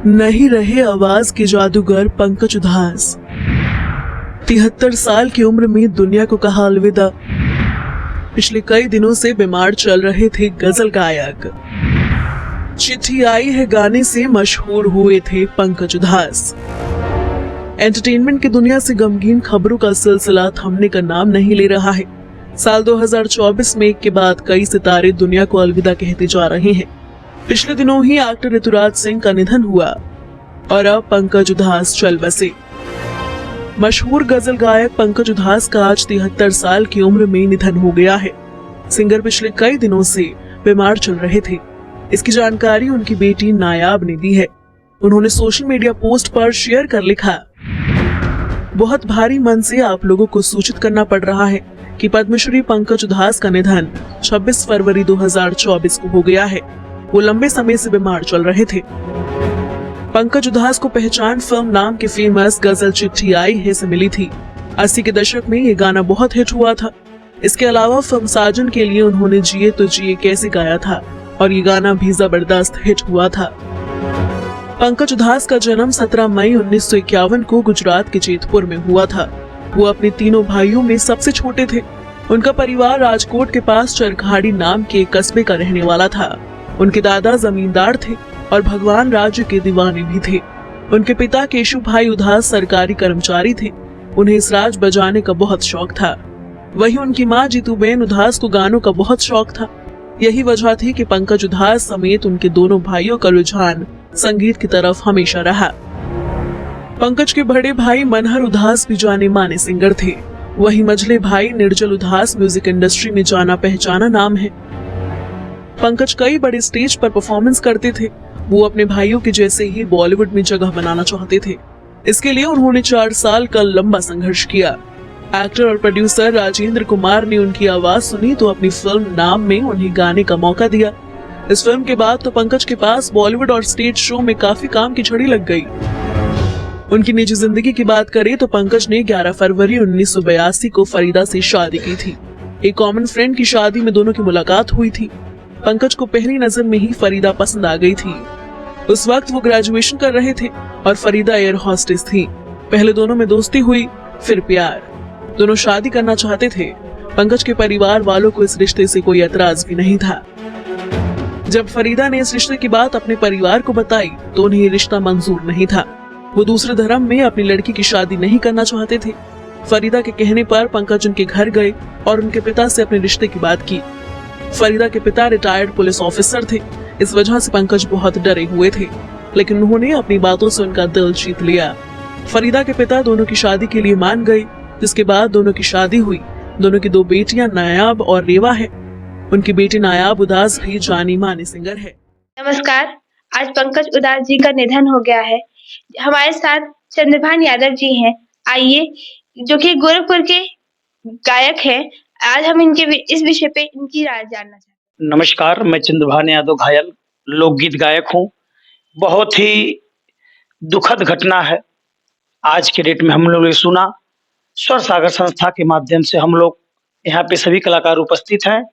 नहीं रहे आवाज के जादूगर पंकज उधास। 73 साल की उम्र में दुनिया को कहा अलविदा। पिछले कई दिनों से बीमार चल रहे थे गजल गायक। चिट्ठी आई है गाने से मशहूर हुए थे पंकज उधास। एंटरटेनमेंट की दुनिया से गमगीन खबरों का सिलसिला थमने का नाम नहीं ले रहा है। साल 2024 में एक के बाद कई सितारे दुनिया को अलविदा कहते जा रहे हैं। पिछले दिनों ही एक्टर ऋतुराज सिंह का निधन हुआ और अब पंकज उधास चल बसे। मशहूर गजल गायक पंकज उधास का आज 73 साल की उम्र में निधन हो गया है। सिंगर पिछले कई दिनों से बीमार चल रहे थे। इसकी जानकारी उनकी बेटी नायाब ने दी है। उन्होंने सोशल मीडिया पोस्ट पर शेयर कर लिखा, बहुत भारी मन से आप लोगों को सूचित करना पड़ रहा है कि पद्मश्री पंकज उधास का निधन 26 फरवरी 2024 को हो गया है। वो लंबे समय से बीमार चल रहे थे। पंकज उधास को पहचान फिल्म नाम की फेमस गजल चिट्ठी आई है से मिली थी। 80 के दशक में ये गाना बहुत हिट हुआ था। इसके अलावा फिल्म साजन के लिए उन्होंने जिए तो जिए कैसे गाया था और ये गाना भी जबरदस्त हिट हुआ था। पंकज उधास का जन्म 17 मई 1951 को गुजरात के जेतपुर में हुआ था। वो अपने तीनों भाइयों में सबसे छोटे थे। उनका परिवार राजकोट के पास चरखाड़ी नाम के एक कस्बे का रहने वाला था। उनके दादा जमींदार थे और भगवान राज्य के दीवाने भी थे। उनके पिता केशु भाई उधास सरकारी कर्मचारी थे। उन्हें इस राज बजाने का बहुत शौक था। वहीं उनकी माँ जीतूबेन उधास को गानों का बहुत शौक था। यही वजह थी कि पंकज उधास समेत उनके दोनों भाइयों का रुझान संगीत की तरफ हमेशा रहा। पंकज के बड़े भाई मनहर उधास भी जाने माने सिंगर थे। वहीं मझले भाई निर्जल उधास म्यूजिक इंडस्ट्री में जाना पहचाना नाम है। पंकज कई बड़े स्टेज पर परफॉर्मेंस करते थे। वो अपने भाइयों के जैसे ही बॉलीवुड में जगह बनाना चाहते थे। इसके लिए उन्होंने 4 साल का लंबा संघर्ष किया। एक्टर और प्रोड्यूसर राजेंद्र कुमार ने उनकी आवाज सुनी तो अपनी फिल्म नाम में उन्हें गाने का मौका दिया। इस फिल्म के बाद तो पंकज के पास बॉलीवुड और स्टेज शो में काफी काम की छड़ी लग गई। उनकी निजी जिंदगी की बात करें तो पंकज ने 11 फरवरी 1982 को फरीदा से शादी की थी। एक कॉमन फ्रेंड की शादी में दोनों की मुलाकात हुई थी। पंकज को पहली नजर में ही फरीदा पसंद आ गई थी। उस वक्त वो ग्रेजुएशन कर रहे थे और फरीदा एयर हॉस्टेस थी। पहले दोनों में दोस्ती हुई, फिर प्यार। दोनों शादी करना चाहते थे। पंकज के परिवार वालों को इस रिश्ते से कोई एतराज भी नहीं था। जब फरीदा ने इस रिश्ते की बात अपने परिवार को बताई तो उन्हें ये रिश्ता मंजूर नहीं था। वो दूसरे धर्म में अपनी लड़की की शादी नहीं करना चाहते थे। फरीदा के कहने पर पंकज उनके घर गए और उनके पिता से अपने रिश्ते की बात की। फरीदा के पिता रिटायर्ड पुलिस ऑफिसर थे। इस वजह से पंकज बहुत डरे हुए थे, लेकिन उन्होंने अपनी बातों से उनका दिल जीत लिया। फरीदा के पिता दोनों की शादी के लिए मान गए, जिसके बाद दोनों की शादी हुई। दोनों की 2 बेटियां नायाब और रेवा है। उनकी बेटी नायाब उधास भी जानी मानी सिंगर है। नमस्कार। आज पंकज उधास जी का निधन हो गया है। हमारे साथ चंद्रभान यादव जी हैं। आइए, जो कि गोरखपुर के गायक हैं। आज हम इस विषय पे इनकी राय जानना चाहते हैं। नमस्कार, मैं चंद्रभान यादव घायल लोकगीत गायक हूँ। बहुत ही दुखद घटना है। आज के डेट में हम लोग ने सुना, स्वर सागर संस्था के माध्यम से हम लोग यहाँ पे सभी कलाकार उपस्थित हैं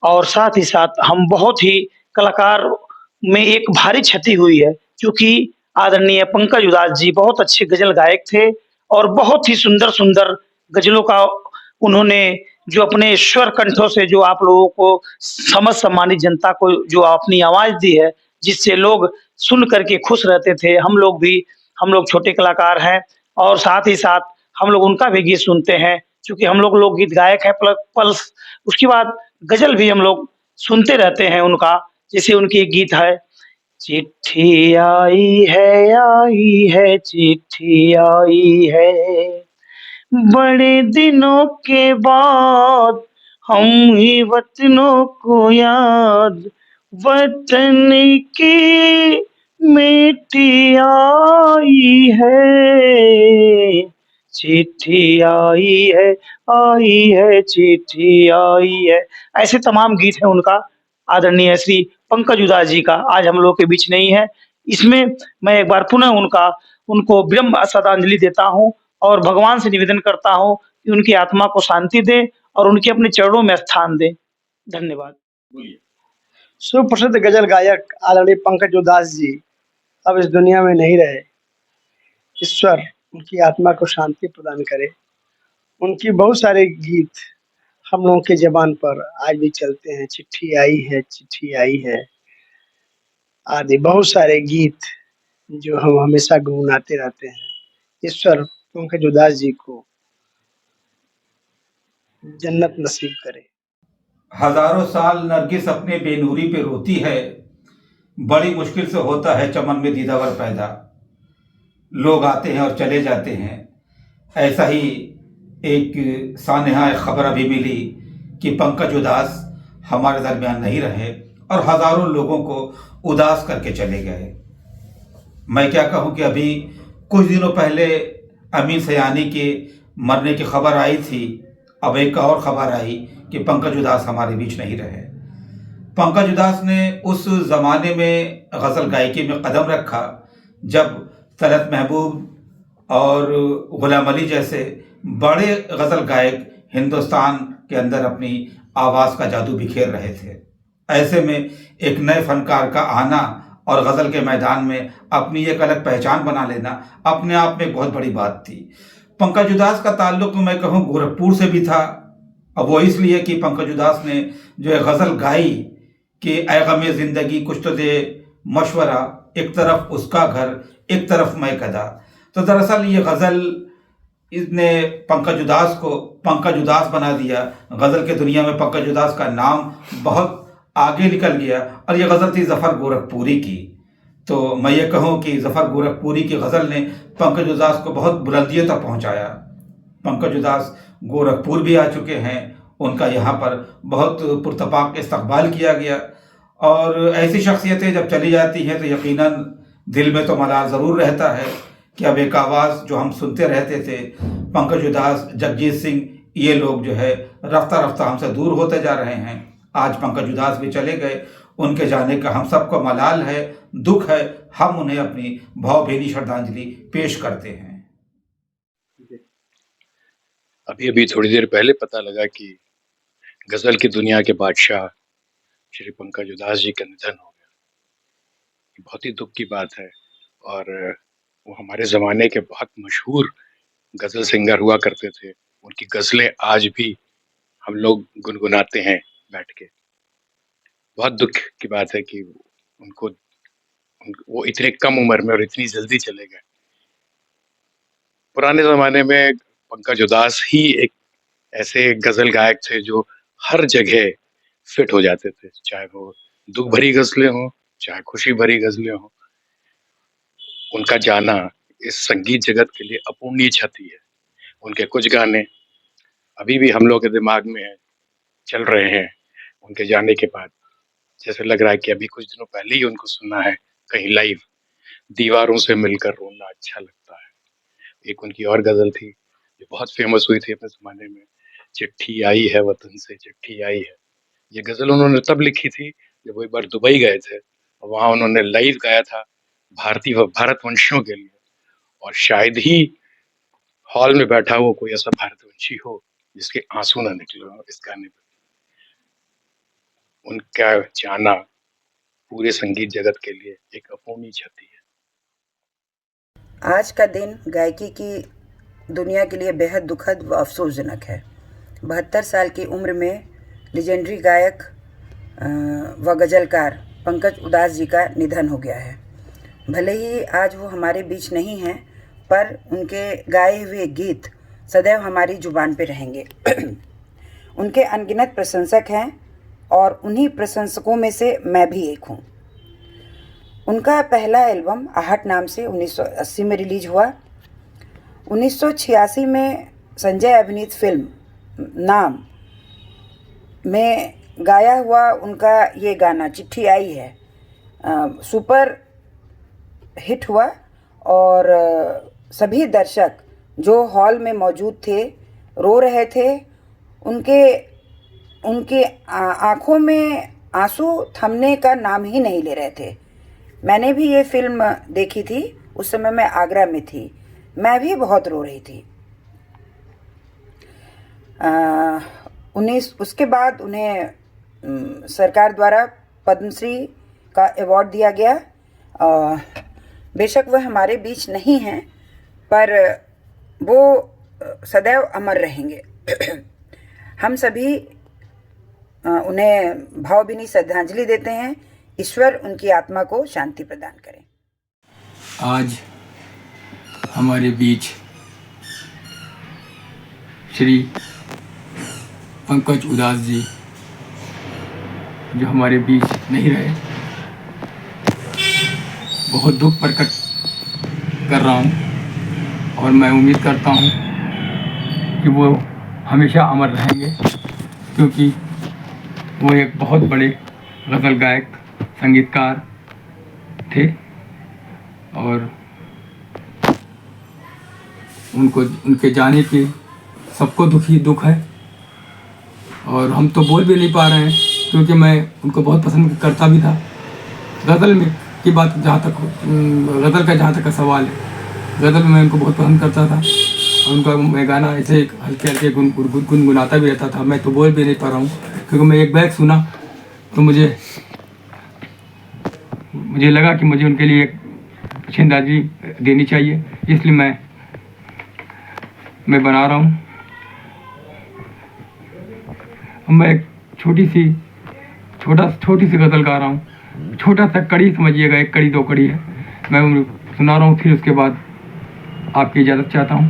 और साथ ही साथ हम बहुत ही कलाकार में एक भारी क्षति हुई है, क्योंकि आदरणीय पंकज उधास जी बहुत अच्छे गजल गायक थे और बहुत ही सुंदर सुंदर गजलों का उन्होंने जो अपने स्वर कंठों से जो आप लोगों को समझ सम्मानित जनता को जो अपनी आवाज दी है, जिससे लोग सुन करके खुश रहते थे। हम लोग छोटे कलाकार हैं और साथ ही साथ हम लोग उनका भी गीत सुनते हैं, क्योंकि हम लोग लोकगीत गायक हैं प्लस उसके बाद गजल भी हम लोग सुनते रहते हैं उनका। जैसे उनकी एक गीत है, चिट्ठी आई है चिट्ठी आई है, बड़े दिनों के बाद हम ही वतनों को याद, वतन की मिट्टी आई है, चिट्ठी आई है चिट्ठी आई है। ऐसे तमाम गीत हैं उनका। आदरणीय श्री पंकज उधास जी का आज हम लोग के बीच नहीं है। इसमें मैं एक बार पुनः उनको विनम्र श्रद्धांजलि देता हूँ और भगवान से निवेदन करता हूँ कि उनकी आत्मा को शांति दे और उनके अपने चरणों में स्थान दे। धन्यवाद। सुप्रसिद्ध गजल गायक आदरणीय पंकज उधास जी अब इस दुनिया में नहीं रहे। ईश्वर उनकी आत्मा को शांति प्रदान करे। उनकी बहुत सारे गीत हम लोगों के ज़बान पर आज भी चलते हैं। चिट्ठी आई है, चिट्ठी आई है, आदि बहुत सारे गीत जो हम हमेशा गुनगुनाते रहते हैं। ईश्वर पंकज उधास जी को जन्नत नसीब करे। हजारों साल नरगिस अपने बेनूरी पे रोती है, बड़ी मुश्किल से होता है चमन में दीदावर पैदा। लोग आते हैं और चले जाते हैं। ऐसा ही एक सानेहा खबर अभी मिली कि पंकज उधास हमारे दरमियान नहीं रहे और हजारों लोगों को उदास करके चले गए। मैं क्या कहूँ कि अभी कुछ दिनों पहले अमीन सयानी के मरने की खबर आई थी। अब एक और खबर आई कि पंकज उधास हमारे बीच नहीं रहे। पंकज उधास ने उस ज़माने में गज़ल गायकी में कदम रखा जब तलत महबूब और गुलाम अली जैसे बड़े गज़ल गायक हिंदुस्तान के अंदर अपनी आवाज़ का जादू बिखेर रहे थे। ऐसे में एक नए फनकार का आना और गज़ल के मैदान में अपनी एक अलग पहचान बना लेना अपने आप में बहुत बड़ी बात थी। पंकज उधास का ताल्लुक मैं कहूँ गोरखपुर से भी था। अब वो इसलिए कि पंकज उधास ने जो है गज़ल गाई कि ऐ गमे ज़िंदगी कुछ तो दे मशवरा, एक तरफ उसका घर एक तरफ मैं कदा। तो दरअसल ये गज़ल इसने पंकज उधास को पंकज उधास बना दिया। गज़ल के दुनिया में पंकज उधास का नाम बहुत आगे निकल गया और ये गज़ल थी ज़फ़र गोरखपुरी की। तो मैं ये कहूँ कि ज़फ़र गोरखपुरी की गज़ल ने पंकज उधास को बहुत बुलंदियों तक पहुँचाया। पंकज उधास गोरखपुर भी आ चुके हैं, उनका यहाँ पर बहुत पुरतपाक इस्तकबाल किया गया। और ऐसी शख्सियतें जब चली जाती हैं तो यकीनन दिल में तो मलाल ज़रूर रहता है कि अब एक आवाज़ जो हम सुनते रहते थे, पंकज उधास, जगजीत सिंह, ये लोग जो है रफ्ता रफ्ता हमसे दूर होते जा रहे हैं। आज पंकज उधास भी चले गए, उनके जाने का हम सबको मलाल है, दुख है। हम उन्हें अपनी भावभीनी श्रद्धांजलि पेश करते हैं। अभी अभी थोड़ी देर पहले पता लगा कि गज़ल की दुनिया के बादशाह श्री पंकज उधास जी का निधन हो गया। ये बहुत ही दुख की बात है। और वो हमारे ज़माने के बहुत मशहूर गज़ल सिंगर हुआ करते थे। उनकी गज़लें आज भी हम लोग गुनगुनाते हैं बैठ के। बहुत दुख की बात है कि वो इतने कम उम्र में और इतनी जल्दी चले गए। पुराने ज़माने में पंकज उधास ही एक ऐसे गज़ल गायक थे जो हर जगह फिट हो जाते थे, चाहे वो दुख भरी गज़लें हों, चाहे खुशी भरी गज़लें हों। उनका जाना इस संगीत जगत के लिए अपूर्णीय क्षति है। उनके कुछ गाने अभी भी हम लोग के दिमाग में चल रहे हैं उनके जाने के बाद। जैसे लग रहा है कि अभी कुछ दिनों पहले ही उनको सुना है कहीं लाइव। दीवारों से मिलकर रोना अच्छा लगता है, एक उनकी और गज़ल थी जो बहुत फेमस हुई थी अपने ज़माने में, चिट्ठी आई है वतन से चिट्ठी आई है। ये गज़ल उन्होंने तब लिखी थी जब वो एक बार दुबई गए थे और वहाँ उन्होंने लाइव गाया था भारतवंशियों के लिए। और शायद ही हॉल में बैठा हो कोई ऐसा भारतवंशी हो जिसके आंसू ना निकले हो इस गाने पे। उनका जाना पूरे संगीत जगत के लिए एक अपूर्णीय क्षति है। आज का दिन गायकी की दुनिया के लिए बेहद दुखद व अफसोसजनक है। 72 साल की उम्र में लेजेंडरी गायक व गज़लकार पंकज उधास जी का निधन हो गया है। भले ही आज वो हमारे बीच नहीं हैं, पर उनके गाए हुए गीत सदैव हमारी जुबान पे रहेंगे। उनके अनगिनत प्रशंसक हैं और उन्हीं प्रशंसकों में से मैं भी एक हूँ। उनका पहला एल्बम आहट नाम से 1980 में रिलीज हुआ। 1986 में संजय अभिनीत फिल्म नाम में गाया हुआ उनका ये गाना चिट्ठी आई है सुपर हिट हुआ और सभी दर्शक जो हॉल में मौजूद थे रो रहे थे। उनके आँखों में आंसू थमने का नाम ही नहीं ले रहे थे। मैंने भी ये फिल्म देखी थी, उस समय मैं आगरा में थी, मैं भी बहुत रो रही थी। उसके बाद उन्हें सरकार द्वारा पद्मश्री का अवार्ड दिया गया। बेशक वह हमारे बीच नहीं हैं, पर वो सदैव अमर रहेंगे। हम सभी उन्हें भावभीनी श्रद्धांजलि देते हैं। ईश्वर उनकी आत्मा को शांति प्रदान करें। आज हमारे बीच श्री पंकज उदास जी जो हमारे बीच नहीं रहे, बहुत दुख प्रकट कर रहा हूँ और मैं उम्मीद करता हूँ कि वो हमेशा अमर रहेंगे, क्योंकि वो एक बहुत बड़े गज़ल गायक संगीतकार थे और उनके जाने के सबको दुख है। और हम तो बोल भी नहीं पा रहे हैं, क्योंकि मैं उनको बहुत पसंद करता भी था। गज़ल में की बात गज़ल का सवाल है, गज़ल में मैं उनको बहुत पसंद करता था और उनका मैं गाना ऐसे हल्के हल्के गुनगुनाता भी रहता था। मैं तो बोल भी नहीं पा रहा हूँ, क्योंकि मैं एक बैग सुना तो मुझे लगा कि मुझे उनके लिए एक श्रद्धांजलि देनी चाहिए, इसलिए मैं बना रहा हूँ। मैं एक छोटी सी गज़ल गा रहा हूँ। छोटा सा कड़ी समझिएगा, एक कड़ी दो कड़ी है, मैं सुना रहा हूँ। फिर उसके बाद आपकी इजाज़त चाहता हूँ।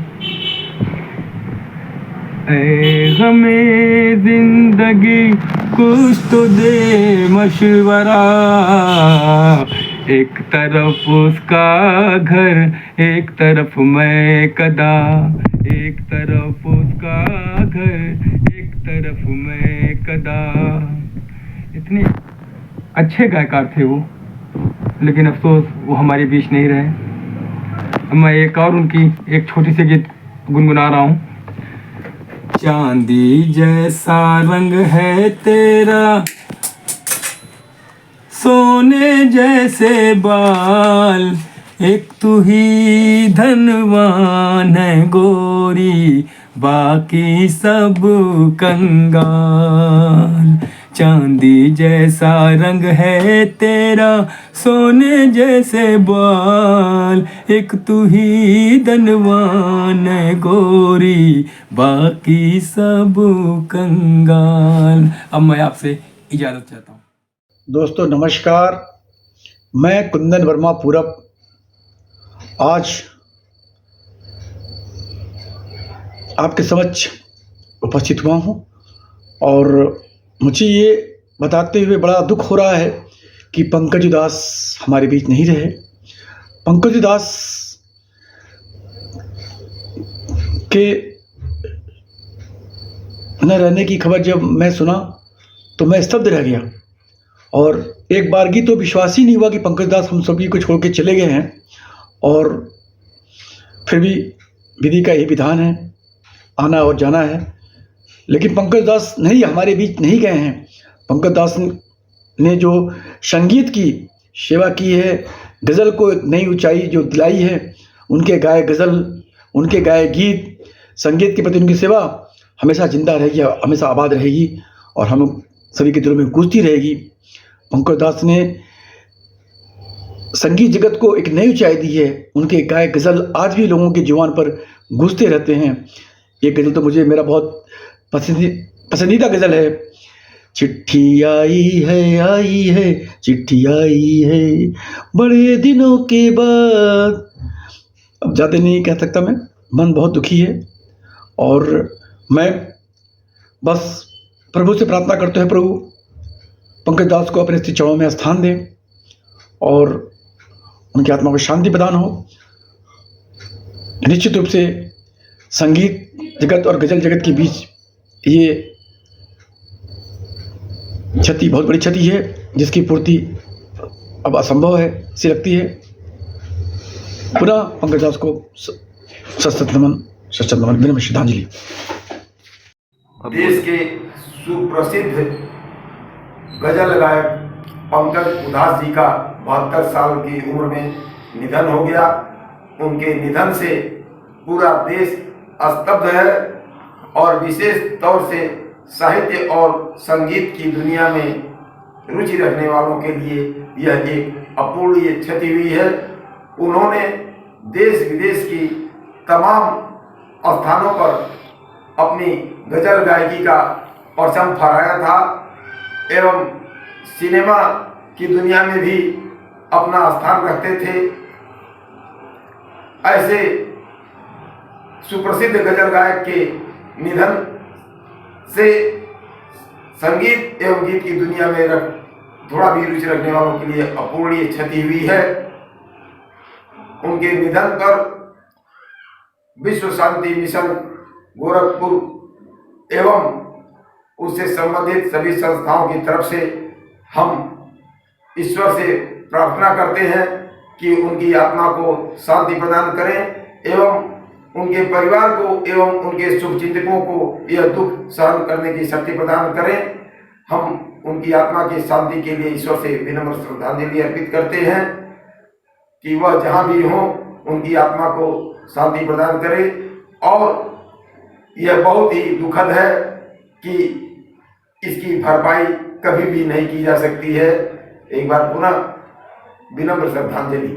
ऐ गमे जिंदगी कुछ तो दे मशवरा, एक तरफ उसका घर एक तरफ मैं कदा, एक तरफ उसका घर एक तरफ मैं कदा। इतने अच्छे गायकार थे वो, लेकिन अफसोस वो हमारे बीच नहीं रहे। मैं एक और उनकी एक छोटी सी गीत गुनगुना रहा हूँ। चांदी जैसा रंग है तेरा, सोने जैसे बाल, एक तू ही धनवान है गोरी, बाकी सब कंगाल। चांदी जैसा रंग है तेरा, सोने जैसे बाल, एक तू ही धनवान है गोरी, बाकी सब कंगाल। अब मैं आपसे इजाज़त चाहता हूँ। दोस्तों नमस्कार, मैं कुंदन वर्मा पूरब आज आपके समक्ष उपस्थित हुआ हूँ और मुझे ये बताते हुए बड़ा दुख हो रहा है कि पंकज उदास हमारे बीच नहीं रहे। पंकज उदास के न रहने की खबर जब मैं सुना तो मैं स्तब्ध रह गया और एक बारगी तो विश्वास ही नहीं हुआ कि पंकज उदास हम सभी को छोड़ के चले गए हैं। और फिर भी विधि का यही विधान है, आना और जाना है। लेकिन पंकज उदास नहीं, हमारे बीच नहीं गए हैं। पंकज उदास ने जो संगीत की सेवा की है, गज़ल को एक नई ऊंचाई जो दिलाई है, उनके गाए गज़ल, उनके गाए गीत, संगीत के प्रति उनकी सेवा हमेशा जिंदा रहेगी, हमेशा आबाद रहेगी और हम सभी के दिलों में गूंजती रहेगी। पंकज उदास ने संगीत जगत को एक नई ऊंचाई दी है। उनके गाए गज़ल आज भी लोगों की जुबान पर गूंजते रहते हैं। ये गज़ल तो मुझे मेरा बहुत पसंदीदा गज़ल है। चिट्ठी आई है, चिट्ठी आई है बड़े दिनों के बाद। अब ज़्यादा नहीं कह सकता मैं, मन बहुत दुखी है और मैं बस प्रभु से प्रार्थना करते हैं, प्रभु पंकज दास को अपने चरणों में स्थान दें और उनकी आत्मा को शांति प्रदान हो। निश्चित रूप से संगीत जगत और गज़ल जगत के बीच ये क्षति बहुत बड़ी क्षति है, जिसकी पूर्ति अब असंभव है सी लगती है। पुनः पंकज दास को सशक्त नमन, विनम्र श्रद्धांजलि। देश के सुप्रसिद्ध गजल गायक पंकज उदास जी का 72 साल की उम्र में निधन हो गया। उनके निधन से पूरा देश स्तब्ध है और विशेष तौर से साहित्य और संगीत की दुनिया में रुचि रखने वालों के लिए यह एक अपूर्णीय क्षति हुई है। उन्होंने देश विदेश की तमाम स्थानों पर अपनी गजल गायकी का परचम फहराया था एवं सिनेमा की दुनिया में भी अपना स्थान रखते थे। ऐसे सुप्रसिद्ध गजल गायक के निधन से संगीत एवं गीत की दुनिया में थोड़ा भी रुचि रखने वालों के लिए अपूरणीय क्षति हुई है। उनके निधन पर विश्व शांति मिशन गोरखपुर एवं उससे संबंधित सभी संस्थाओं की तरफ से हम ईश्वर से प्रार्थना करते हैं कि उनकी आत्मा को शांति प्रदान करें एवं उनके परिवार को एवं उनके शुभचिंतकों को यह दुख सहन करने की शक्ति प्रदान करें। हम उनकी आत्मा की शांति के लिए ईश्वर से विनम्र श्रद्धांजलि अर्पित करते हैं कि वह जहाँ भी हो उनकी आत्मा को शांति प्रदान करे। और यह बहुत ही दुखद है कि इसकी भरपाई कभी भी नहीं की जा सकती है। एक बार पुनः विनम्र श्रद्धांजलि।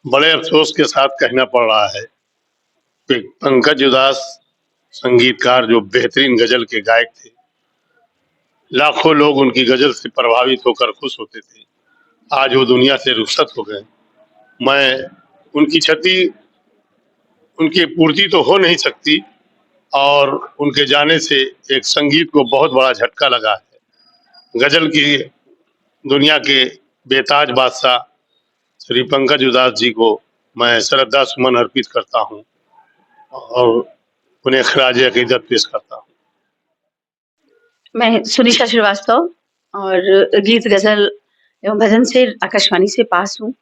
बड़े अफसोस के साथ कहना पड़ रहा है कि पंकज उधास संगीतकार जो बेहतरीन गजल के गायक थे, लाखों लोग उनकी गजल से प्रभावित होकर खुश होते थे, आज वो दुनिया से रुखसत हो गए। मैं उनकी क्षति उनकी पूर्ति तो हो नहीं सकती और उनके जाने से एक संगीत को बहुत बड़ा झटका लगा है। गजल की दुनिया के बेताज बादशाह श्री पंकज उधास जी को मैं श्रद्धा सुमन अर्पित करता हूं और उन्हें खराज अकीदत पेश करता हूं। मैं सुनीता श्रीवास्तव और गीत गजल एवं भजन से आकाशवाणी से पास हूँ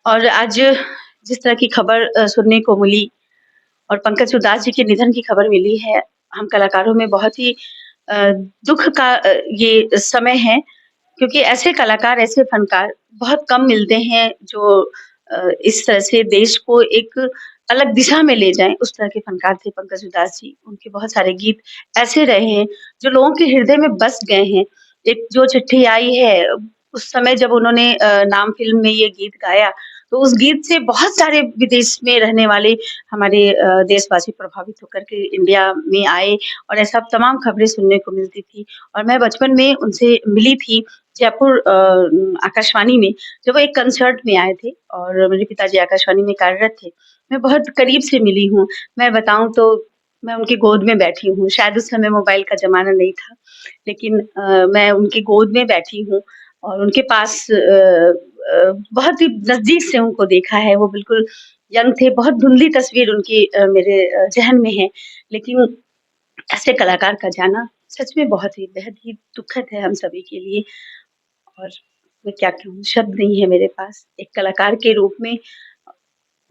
और आज जिस तरह की खबर सुनने को मिली और पंकज उधास जी के निधन की खबर मिली है, हम कलाकारों में बहुत ही दुख का ये समय है, क्योंकि ऐसे कलाकार ऐसे फनकार बहुत कम मिलते हैं जो इस तरह से देश को एक अलग दिशा में ले जाएं। उस तरह के फनकार थे पंकज उधास जी। उनके बहुत सारे गीत ऐसे रहे हैं जो लोगों के हृदय में बस गए हैं। एक जो चिट्ठी आई है, उस समय जब उन्होंने नाम फिल्म में ये गीत गाया तो उस गीत से बहुत सारे विदेश में रहने वाले हमारे देशवासी प्रभावित होकर के इंडिया में आए और ऐसा तमाम खबरें सुनने को मिलती थी। और मैं बचपन में उनसे मिली थी जयपुर आकाशवाणी में, जब वो एक कंसर्ट में आए थे और मेरे पिताजी आकाशवाणी में कार्यरत थे। मैं बहुत करीब से मिली हूँ। मैं बताऊं तो मैं उनकी गोद में बैठी हूँ। शायद उस समय मोबाइल का जमाना नहीं था, लेकिन मैं उनकी गोद में बैठी हूँ और उनके पास बहुत ही नजदीक से उनको देखा है। वो बिल्कुल यंग थे। बहुत धुंधली तस्वीर उनकी मेरे जहन में है, लेकिन ऐसे कलाकार का जाना सच में बहुत ही बेहद ही दुखद है हम सभी के लिए। और मैं क्या कहूँ, शब्द नहीं है मेरे पास। एक कलाकार के रूप में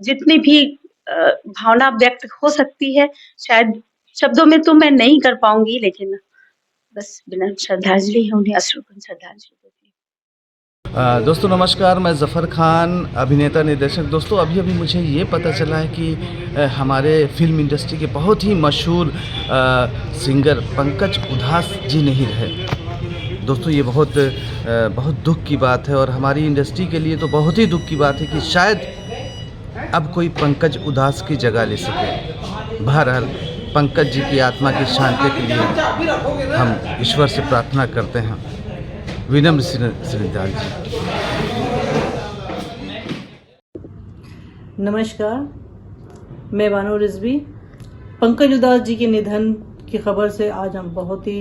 जितनी भी भावना व्यक्त हो सकती है, शायद शब्दों में तो मैं नहीं कर पाऊंगी, लेकिन बस बिना श्रद्धांजलि है उन्हें अश्रुपूर्ण श्रद्धांजलि देती हूँ। दोस्तों नमस्कार, मैं ज़फ़र खान, अभिनेता निर्देशक। दोस्तों अभी मुझे ये पता चला है कि हमारे फिल्म इंडस्ट्री के बहुत ही मशहूर सिंगर पंकज उधास जी नहीं रहे। दोस्तों ये बहुत दुख की बात है और हमारी इंडस्ट्री के लिए तो बहुत ही दुख की बात है कि शायद अब कोई पंकज उधास की जगह ले सके। बहरहाल पंकज जी की आत्मा की शांति के लिए हम ईश्वर से प्रार्थना करते हैं। विनम्र श्रद्धांजलि। नमस्कार, मैं बानो रिजवी। पंकज उधास जी के निधन की खबर से आज हम बहुत ही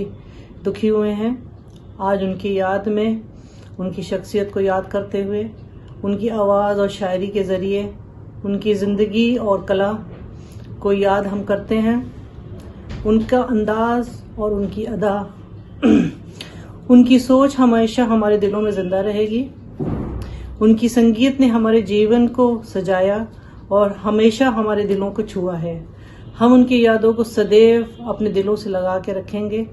दुखी हुए हैं। आज उनकी याद में, उनकी शख्सियत को याद करते हुए, उनकी आवाज़ और शायरी के ज़रिए उनकी ज़िंदगी और कला को याद हम करते हैं। उनका अंदाज़ और उनकी अदा, उनकी सोच हमेशा हमारे दिलों में ज़िंदा रहेगी। उनकी संगीत ने हमारे जीवन को सजाया और हमेशा हमारे दिलों को छुआ है। हम उनकी यादों को सदैव अपने दिलों से लगा के रखेंगे।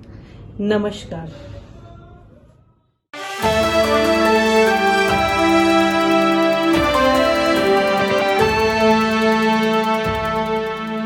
नमस्कार।